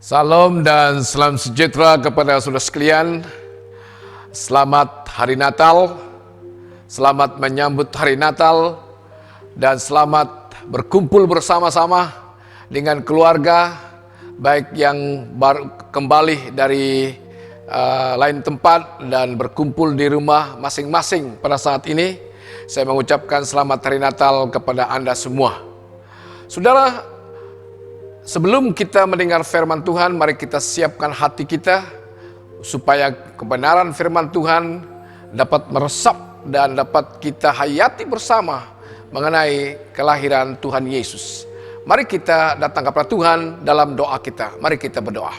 Salam dan salam sejahtera kepada saudara sekalian. Selamat Hari Natal, selamat menyambut Hari Natal, dan selamat berkumpul bersama-sama dengan keluarga, baik yang baru kembali dari lain tempat dan berkumpul di rumah masing-masing pada saat ini. Saya mengucapkan selamat Hari Natal kepada Anda semua. Saudara, sebelum kita mendengar firman Tuhan, mari kita siapkan hati kita supaya kebenaran firman Tuhan dapat meresap dan dapat kita hayati bersama mengenai kelahiran Tuhan Yesus. Mari kita datang kepada Tuhan dalam doa kita. Mari kita berdoa.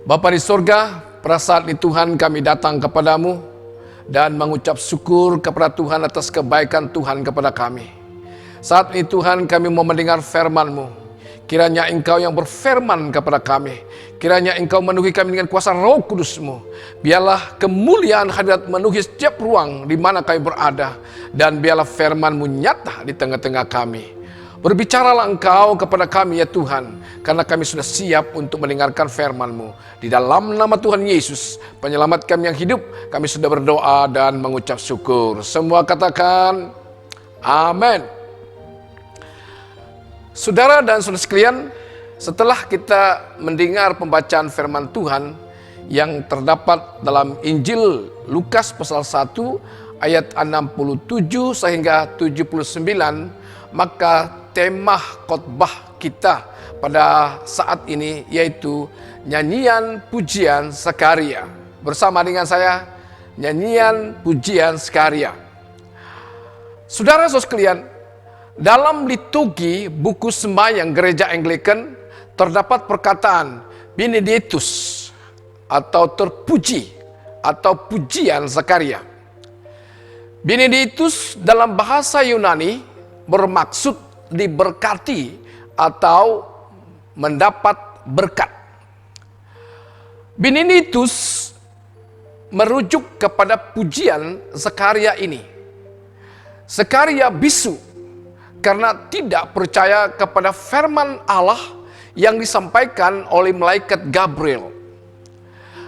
Bapa di sorga, pada saat ini Tuhan kami datang kepadamu dan mengucap syukur kepada Tuhan atas kebaikan Tuhan kepada kami. Saat ini Tuhan kami mau mendengar firman-Mu. Kiranya Engkau yang berfirman kepada kami. Kiranya Engkau memenuhi kami dengan kuasa Roh Kudus-Mu. Biarlah kemuliaan hadirat memenuhi setiap ruang di mana kami berada. Dan biarlah firman-Mu nyata di tengah-tengah kami. Berbicaralah Engkau kepada kami ya Tuhan. Karena kami sudah siap untuk mendengarkan firman-Mu. Di dalam nama Tuhan Yesus, penyelamat kami yang hidup, kami sudah berdoa dan mengucap syukur. Semua katakan, amin. Saudara dan saudara sekalian, setelah kita mendengar pembacaan firman Tuhan yang terdapat dalam Injil Lukas pasal 1 ayat 67 sehingga 79, maka tema khotbah kita pada saat ini yaitu nyanyian pujian Zakaria. Bersama dengan saya, nyanyian pujian Zakaria. Saudara-saudara sekalian, dalam liturgi buku sembahyang gereja Anglikan terdapat perkataan Benedictus atau terpuji atau pujian Zakaria. Benedictus dalam bahasa Yunani bermaksud diberkati atau mendapat berkat. Benedictus merujuk kepada pujian Zakaria ini. Zakaria bisu karena tidak percaya kepada firman Allah yang disampaikan oleh malaikat Gabriel.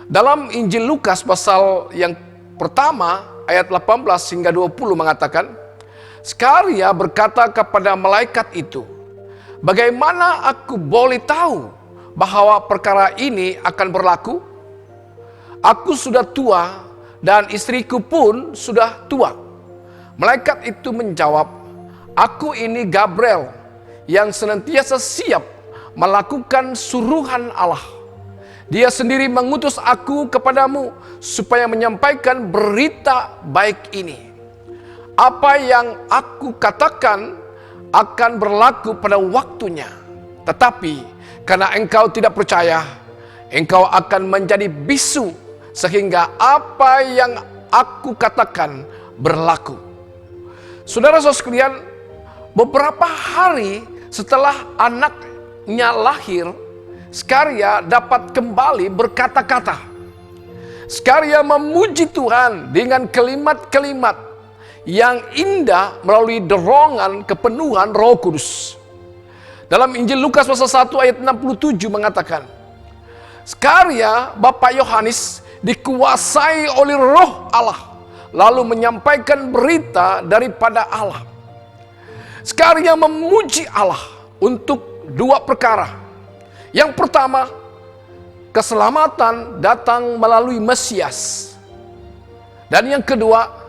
Dalam Injil Lukas pasal yang pertama ayat 18 hingga 20 mengatakan, Zakaria berkata kepada malaikat itu, "Bagaimana aku boleh tahu bahwa perkara ini akan berlaku? Aku sudah tua dan istriku pun sudah tua." Malaikat itu menjawab, "Aku ini Gabriel yang senantiasa siap melakukan suruhan Allah. Dia sendiri mengutus aku kepadamu supaya menyampaikan berita baik ini. Apa yang aku katakan akan berlaku pada waktunya. Tetapi karena engkau tidak percaya, engkau akan menjadi bisu sehingga apa yang aku katakan berlaku." Saudara-saudara sekalian, beberapa hari setelah anaknya lahir, Zakaria dapat kembali berkata-kata. Zakaria memuji Tuhan dengan kalimat-kalimat yang indah melalui dorongan kepenuhan Roh Kudus. Dalam Injil Lukas pasal 1 ayat 67 mengatakan, Zakaria, Bapak Yohanes, dikuasai oleh Roh Allah, lalu menyampaikan berita daripada Allah. Zakaria memuji Allah untuk dua perkara. Yang pertama, keselamatan datang melalui Mesias. Dan yang kedua,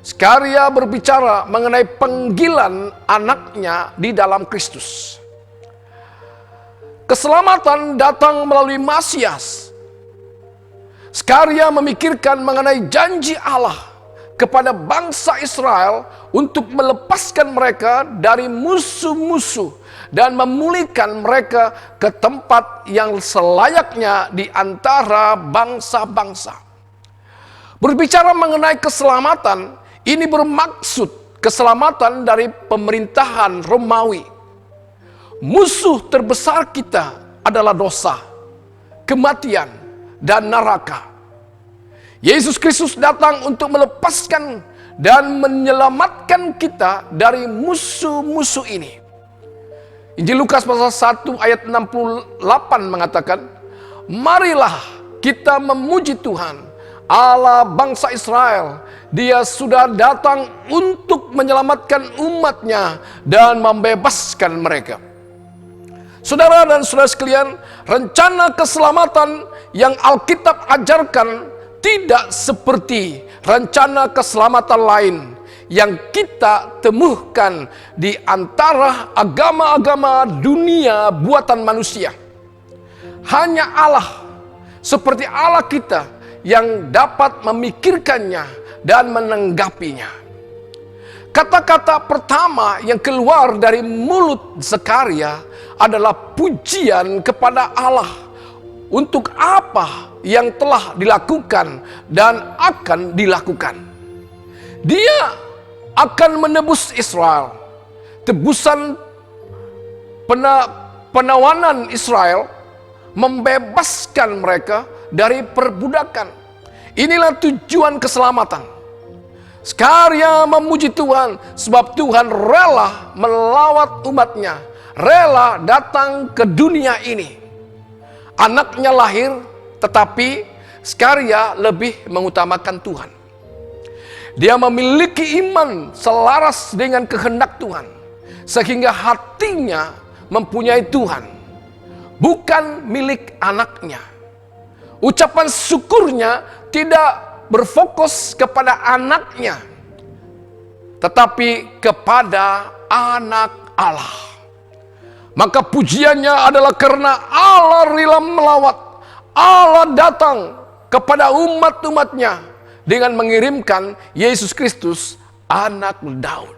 Zakaria berbicara mengenai panggilan anaknya di dalam Kristus. Keselamatan datang melalui Mesias. Zakaria memikirkan mengenai janji Allah kepada bangsa Israel untuk melepaskan mereka dari musuh-musuh dan memulihkan mereka ke tempat yang selayaknya di antara bangsa-bangsa. Berbicara mengenai keselamatan, ini bermaksud keselamatan dari pemerintahan Romawi. Musuh terbesar kita adalah dosa, kematian, dan neraka. Yesus Kristus datang untuk melepaskan dan menyelamatkan kita dari musuh-musuh ini. Injil Lukas pasal 1 ayat 68 mengatakan, marilah kita memuji Tuhan, Allah bangsa Israel. Dia sudah datang untuk menyelamatkan umatnya dan membebaskan mereka. Saudara dan saudara sekalian, rencana keselamatan yang Alkitab ajarkan tidak seperti rencana keselamatan lain yang kita temukan di antara agama-agama dunia buatan manusia. Hanya Allah, seperti Allah kita, yang dapat memikirkannya dan menanggapinya. Kata-kata pertama yang keluar dari mulut Zakaria adalah pujian kepada Allah untuk apa yang telah dilakukan dan akan dilakukan. Dia akan menebus Israel. Tebusan penawanan Israel, membebaskan mereka dari perbudakan. Inilah tujuan keselamatan. Zakaria memuji Tuhan sebab Tuhan rela melawat umatnya, rela datang ke dunia ini. Anaknya lahir, tetapi Zakaria lebih mengutamakan Tuhan. Dia memiliki iman selaras dengan kehendak Tuhan, sehingga hatinya mempunyai Tuhan, bukan milik anaknya. Ucapan syukurnya tidak berfokus kepada anaknya, tetapi kepada anak Allah. Maka pujiannya adalah karena Allah rela melawat, Allah datang kepada umat-umatnya dengan mengirimkan Yesus Kristus, anak Daud.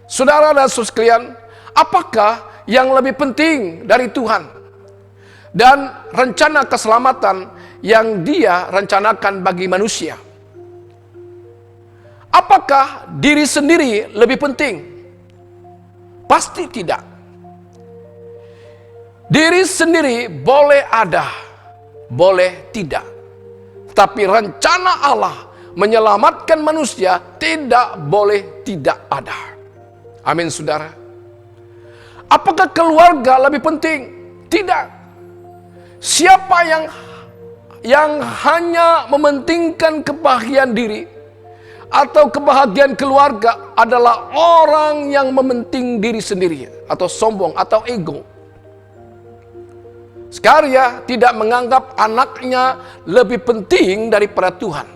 Saudara dan saudara sekalian, apakah yang lebih penting dari Tuhan dan rencana keselamatan yang Dia rencanakan bagi manusia? Apakah diri sendiri lebih penting? Pasti tidak. Diri sendiri boleh ada, boleh tidak. Tapi rencana Allah menyelamatkan manusia tidak boleh tidak ada. Amin, saudara. Apakah keluarga lebih penting? Tidak. Siapa yang hanya mementingkan kebahagiaan diri atau kebahagiaan keluarga adalah orang yang mementing diri sendiri atau sombong atau ego. Zakaria tidak menganggap anaknya lebih penting daripada Tuhan.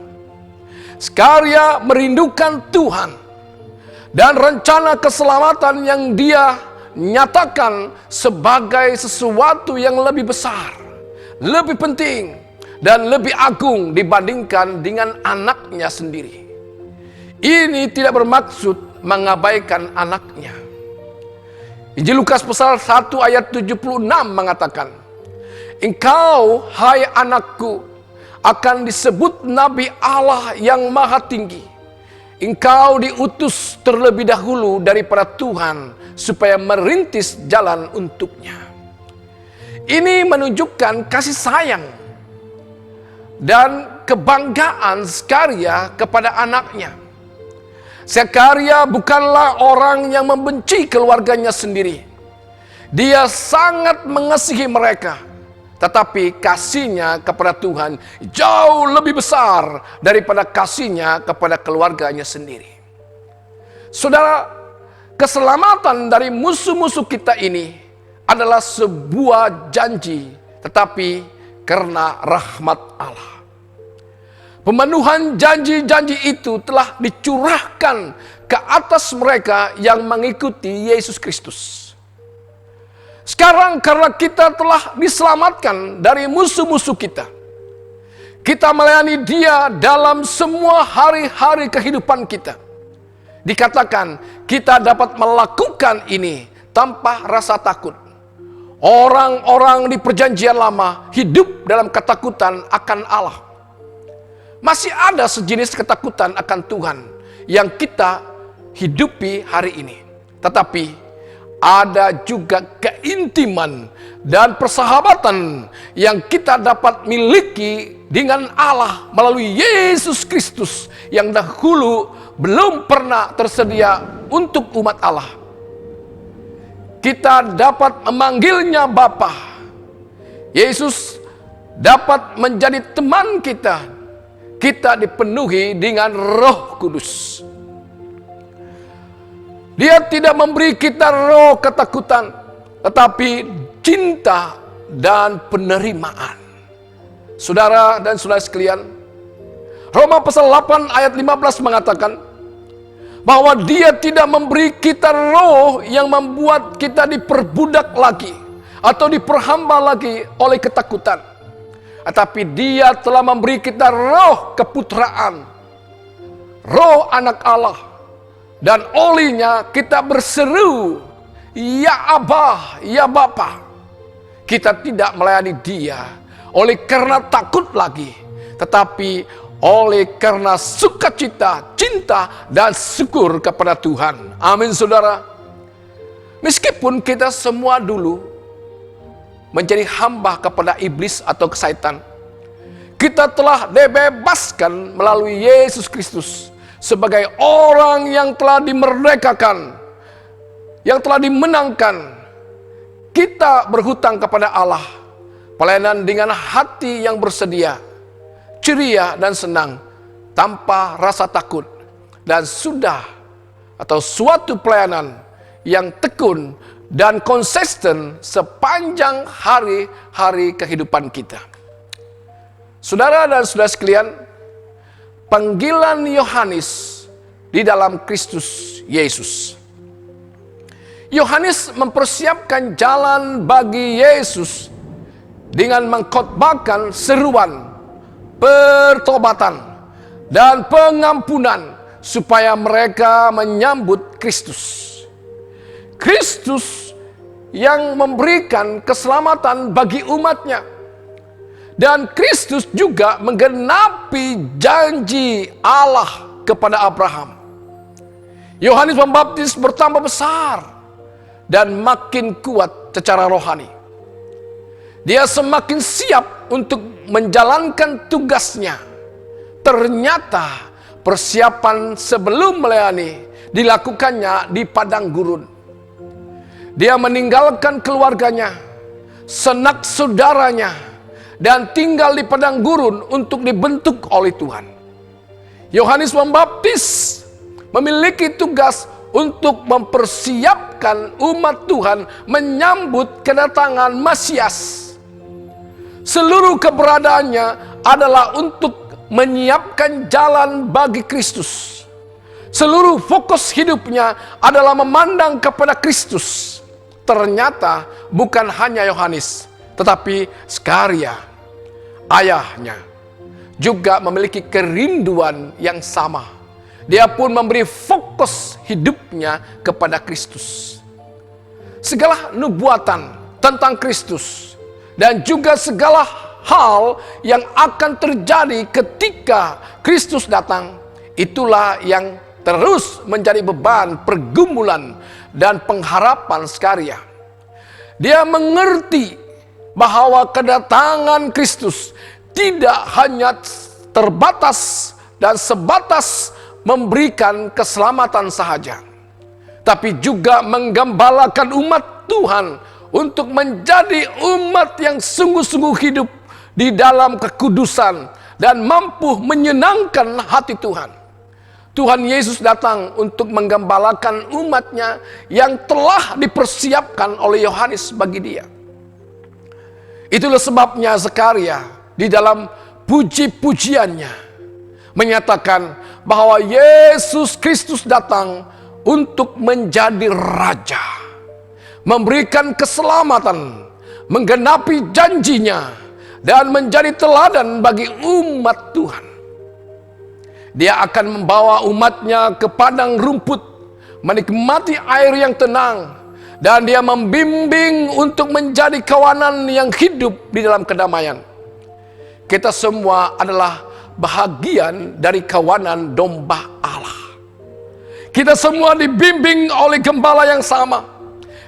Zakaria merindukan Tuhan dan rencana keselamatan yang Dia nyatakan sebagai sesuatu yang lebih besar, lebih penting, dan lebih agung dibandingkan dengan anaknya sendiri. Ini tidak bermaksud mengabaikan anaknya. Injil Lukas pasal 1 ayat 76 mengatakan, engkau, hai anakku, akan disebut Nabi Allah yang Maha Tinggi. Engkau diutus terlebih dahulu daripada Tuhan supaya merintis jalan untuknya. Ini menunjukkan kasih sayang dan kebanggaan Zakaria kepada anaknya. Zakaria bukanlah orang yang membenci keluarganya sendiri. Dia sangat mengasihi mereka. Tetapi kasihnya kepada Tuhan jauh lebih besar daripada kasihnya kepada keluarganya sendiri. Saudara, keselamatan dari musuh-musuh kita ini adalah sebuah janji, tetapi karena rahmat Allah. Pemenuhan janji-janji itu telah dicurahkan ke atas mereka yang mengikuti Yesus Kristus. Sekarang karena kita telah diselamatkan dari musuh-musuh kita, kita melayani Dia dalam semua hari-hari kehidupan kita. Dikatakan kita dapat melakukan ini tanpa rasa takut. Orang-orang di perjanjian lama hidup dalam ketakutan akan Allah. Masih ada sejenis ketakutan akan Tuhan yang kita hidupi hari ini. Tetapi ada juga keintiman dan persahabatan yang kita dapat miliki dengan Allah melalui Yesus Kristus yang dahulu belum pernah tersedia untuk umat Allah. kita dapat memanggilnya Bapa. Yesus dapat menjadi teman kita. Kita dipenuhi dengan Roh Kudus. Dia tidak memberi kita roh ketakutan, tetapi cinta dan penerimaan. Saudara dan saudara sekalian, Roma pasal 8 ayat 15 mengatakan bahwa Dia tidak memberi kita roh yang membuat kita diperbudak lagi atau diperhamba lagi oleh ketakutan. Tetapi Dia telah memberi kita roh keputraan, roh anak Allah. Dan olehnya kita berseru, ya Abah, ya Bapa. Kita tidak melayani Dia oleh karena takut lagi, tetapi oleh karena sukacita, cinta, dan syukur kepada Tuhan. Amin, saudara. Meskipun kita semua dulu menjadi hamba kepada iblis atau kesaitan, kita telah dibebaskan melalui Yesus Kristus sebagai orang yang telah dimerdekakan, yang telah dimenangkan. Kita berhutang kepada Allah pelayanan dengan hati yang bersedia, ceria dan senang, tanpa rasa takut, dan sudah atau suatu pelayanan yang tekun dan konsisten sepanjang hari-hari kehidupan kita. Saudara dan saudara sekalian, panggilan Yohanes di dalam Kristus Yesus. Yohanes mempersiapkan jalan bagi Yesus dengan mengkhotbahkan seruan pertobatan dan pengampunan supaya mereka menyambut Kristus. Kristus yang memberikan keselamatan bagi umatnya. Dan Kristus juga menggenapi janji Allah kepada Abraham. Yohanes Pembaptis bertambah besar dan makin kuat secara rohani. Dia semakin siap untuk menjalankan tugasnya. Ternyata persiapan sebelum melayani dilakukannya di padang gurun. Dia meninggalkan keluarganya, sanak saudaranya, dan tinggal di padang gurun untuk dibentuk oleh Tuhan. Yohanes Pembaptis memiliki tugas untuk mempersiapkan umat Tuhan menyambut kedatangan Mesias. Seluruh keberadaannya adalah untuk menyiapkan jalan bagi Kristus. Seluruh fokus hidupnya adalah memandang kepada Kristus. Ternyata bukan hanya Yohanes, tetapi Sakaria, ayahnya, juga memiliki kerinduan yang sama. Dia pun memberi fokus hidupnya kepada Kristus. Segala nubuatan tentang Kristus dan juga segala hal yang akan terjadi ketika Kristus datang, itulah yang terus menjadi beban, pergumulan, dan pengharapan Sakaria. Dia mengerti bahwa kedatangan Kristus tidak hanya terbatas dan sebatas memberikan keselamatan sahaja, tapi juga menggembalakan umat Tuhan untuk menjadi umat yang sungguh-sungguh hidup di dalam kekudusan dan mampu menyenangkan hati Tuhan. Tuhan Yesus datang untuk menggembalakan umatnya yang telah dipersiapkan oleh Yohanes bagi Dia. Itulah sebabnya Sakaria di dalam puji-pujiannya menyatakan bahwa Yesus Kristus datang untuk menjadi Raja, memberikan keselamatan, menggenapi janjinya, dan menjadi teladan bagi umat Tuhan. Dia akan membawa umatnya ke padang rumput, menikmati air yang tenang, dan Dia membimbing untuk menjadi kawanan yang hidup di dalam kedamaian. Kita semua adalah bahagian dari kawanan domba Allah. Kita semua dibimbing oleh gembala yang sama,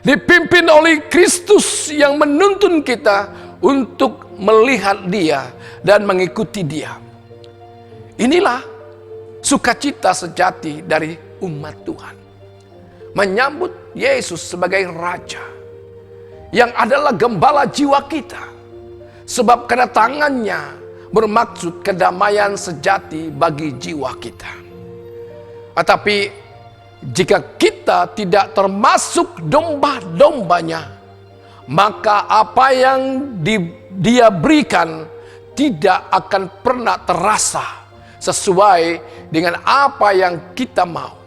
dipimpin oleh Kristus yang menuntun kita untuk melihat Dia dan mengikuti Dia. Inilah sukacita sejati dari umat Tuhan. menyambut Yesus sebagai Raja, yang adalah gembala jiwa kita. Sebab kedatangannya bermaksud kedamaian sejati bagi jiwa kita. Tetapi jika kita tidak termasuk domba-dombanya, maka apa yang dia berikan tidak akan pernah terasa sesuai dengan apa yang kita mau.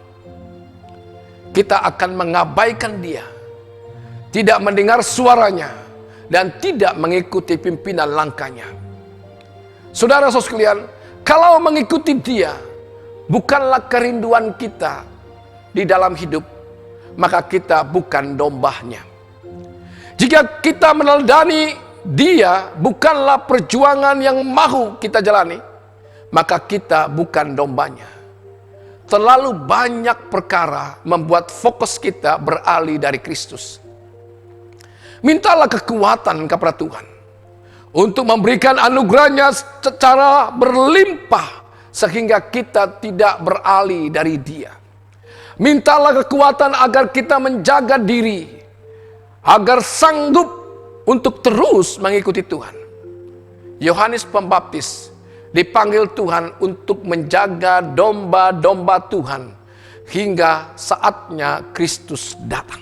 Kita akan mengabaikan dia, tidak mendengar suaranya, dan tidak mengikuti pimpinan langkahnya. Saudara-saudara sekalian, kalau mengikuti dia bukanlah kerinduan kita di dalam hidup, maka kita bukan dombanya. Jika kita meneladani dia bukanlah perjuangan yang mau kita jalani, maka kita bukan dombanya. Terlalu banyak perkara membuat fokus kita beralih dari Kristus. Mintalah kekuatan kepada Tuhan untuk memberikan anugerahnya secara berlimpah, sehingga kita tidak beralih dari dia. Mintalah kekuatan agar kita menjaga diri, agar sanggup untuk terus mengikuti Tuhan. Yohanes Pembaptis dipanggil Tuhan untuk menjaga domba-domba Tuhan hingga saatnya Kristus datang.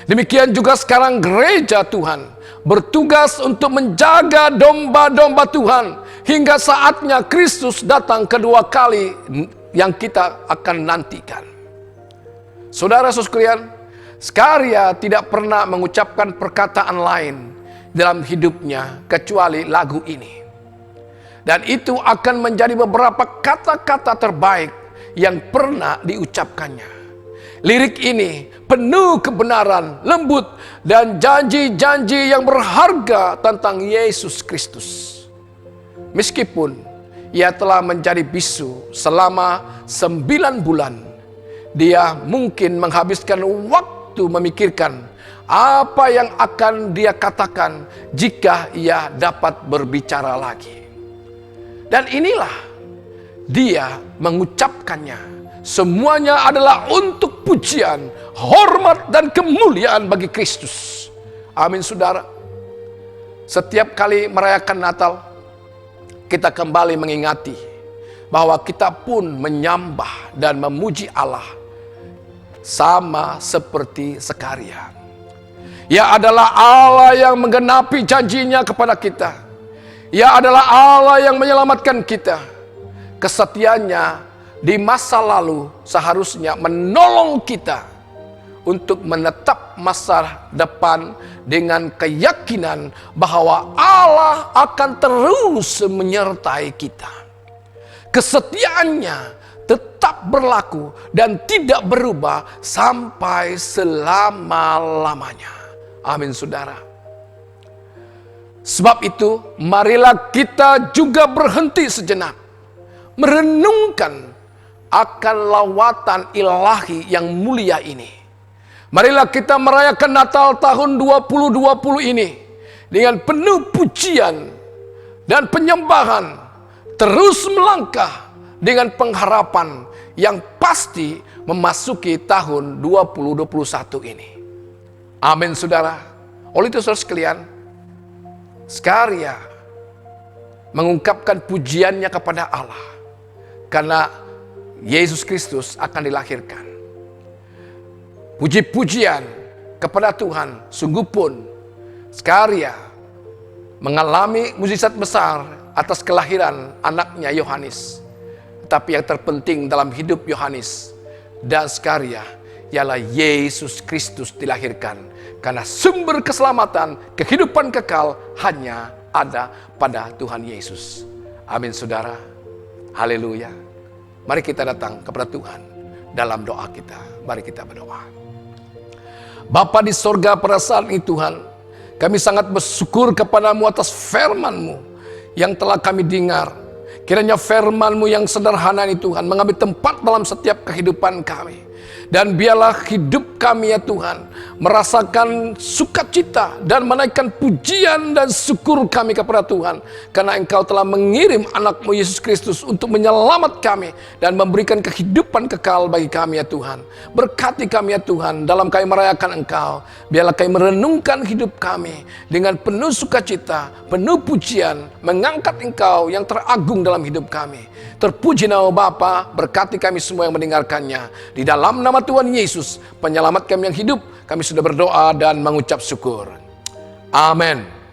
Demikian juga sekarang gereja Tuhan bertugas untuk menjaga domba-domba Tuhan hingga saatnya Kristus datang kedua kali yang kita akan nantikan. Saudara-saudara sekalian, Sakaria tidak pernah mengucapkan perkataan lain dalam hidupnya kecuali lagu ini. Dan itu akan menjadi beberapa kata-kata terbaik yang pernah diucapkannya. Lirik ini penuh kebenaran, lembut, dan janji-janji yang berharga tentang Yesus Kristus. Meskipun ia telah menjadi bisu selama 9 bulan, dia mungkin menghabiskan waktu memikirkan apa yang akan dia katakan jika ia dapat berbicara lagi. Dan inilah dia mengucapkannya. Semuanya adalah untuk pujian, hormat, dan kemuliaan bagi Kristus. Amin, saudara. Setiap kali merayakan Natal, kita kembali mengingati bahwa kita pun menyembah dan memuji Allah sama seperti Sakaria. Ia adalah Allah yang menggenapi janjinya kepada kita. Ia adalah Allah yang menyelamatkan kita. Kesetiaannya di masa lalu seharusnya menolong kita untuk menetap masa depan dengan keyakinan bahwa Allah akan terus menyertai kita. Kesetiaannya tetap berlaku dan tidak berubah sampai selama-lamanya. Amin, saudara. Sebab itu, marilah kita juga berhenti sejenak, merenungkan akan lawatan ilahi yang mulia ini. Marilah kita merayakan Natal tahun 2020 ini dengan penuh pujian dan penyembahan, terus melangkah dengan pengharapan yang pasti memasuki tahun 2021 ini. Amin, saudara. Oleh itu, saudara sekalian, Sakaria mengungkapkan pujiannya kepada Allah karena Yesus Kristus akan dilahirkan. Puji-pujian kepada Tuhan. Sungguh pun Sakaria mengalami mukjizat besar atas kelahiran anaknya Yohanes. Tapi yang terpenting dalam hidup Yohanes dan Sakaria ialah Yesus Kristus dilahirkan. Karena sumber keselamatan, kehidupan kekal hanya ada pada Tuhan Yesus. Amin, saudara. Haleluya. Mari kita datang kepada Tuhan dalam doa kita. Mari kita berdoa. Bapa di sorga, pada saat ini Tuhan, kami sangat bersyukur kepadamu atas firman-Mu yang telah kami dengar. Kiranya firman-Mu yang sederhana ini Tuhan mengambil tempat dalam setiap kehidupan kami. Dan biarlah hidup kami ya Tuhan merasakan sukacita dan menaikkan pujian dan syukur kami kepada Tuhan. Karena Engkau telah mengirim anak-Mu Yesus Kristus untuk menyelamat kami dan memberikan kehidupan kekal bagi kami ya Tuhan. Berkati kami ya Tuhan dalam kami merayakan Engkau. Biarlah kami merenungkan hidup kami dengan penuh sukacita, penuh pujian, mengangkat Engkau yang teragung dalam hidup kami. Terpuji nama Bapa, berkati kami semua yang mendengarkannya. Di dalam nama Tuhan Yesus, penyelamat kami yang hidup, kami sudah berdoa dan mengucap syukur. Amin.